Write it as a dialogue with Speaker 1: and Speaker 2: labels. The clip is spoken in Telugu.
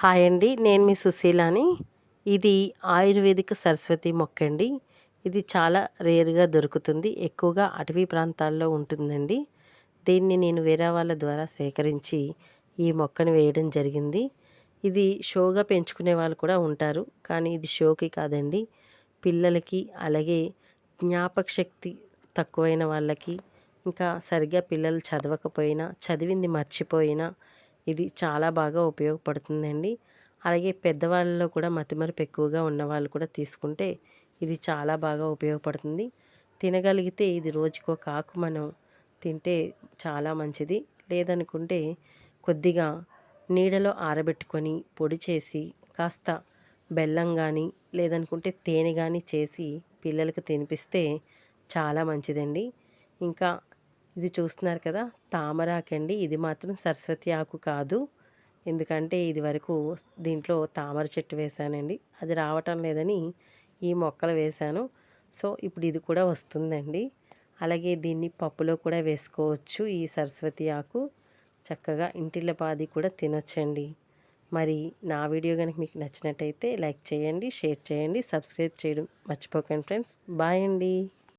Speaker 1: హాయ్ అండి, నేను మీ సుశీలాని. ఇది ఆయుర్వేదిక సరస్వతి మొక్క అండి. ఇది చాలా రేర్గా దొరుకుతుంది. ఎక్కువగా అటవీ ప్రాంతాల్లో ఉంటుందండి. దీన్ని నేను వేరే వాళ్ళ ద్వారా సేకరించి ఈ మొక్కను వేయడం జరిగింది. ఇది షోగా పెంచుకునే వాళ్ళు కూడా ఉంటారు, కానీ ఇది షోకి కాదండి. పిల్లలకి, అలాగే జ్ఞాపక శక్తి తక్కువైన వాళ్ళకి, ఇంకా సరిగ్గా పిల్లలు చదవకపోయినా, చదివింది మర్చిపోయినా ఇది చాలా బాగా ఉపయోగపడుతుందండి. అలాగే పెద్దవాళ్ళలో కూడా మతిమరుపు ఎక్కువగా ఉన్నవాళ్ళు కూడా తీసుకుంటే ఇది చాలా బాగా ఉపయోగపడుతుంది. తినగలిగితే ఇది రోజుకొక ఆకు మనం తింటే చాలా మంచిది. లేదనుకుంటే కొద్దిగా నీడలో ఆరబెట్టుకొని పొడి చేసి కాస్త బెల్లం కానీ, లేదనుకుంటే తేనె కానీ చేసి పిల్లలకు తినిపిస్తే చాలా మంచిదండి. ఇంకా ఇది చూస్తున్నారు కదా, తామరాకండి. ఇది మాత్రం సరస్వతి ఆకు కాదు. ఎందుకంటే ఇది వరకు దీంట్లో తామర చెట్టు వేశానండి, అది రావటం లేదని ఈ మొక్కలు వేశాను. సో ఇప్పుడు ఇది కూడా వస్తుందండి. అలాగే దీన్ని పప్పులో కూడా వేసుకోవచ్చు. ఈ సరస్వతి ఆకు చక్కగా ఇంటిల్లపాది కూడా తినొచ్చండి. మరి నా వీడియో కనుక మీకు నచ్చినట్టయితే లైక్ చేయండి, షేర్ చేయండి, సబ్స్క్రైబ్ చేయడం మర్చిపోకండి ఫ్రెండ్స్. బాయ్ అండి.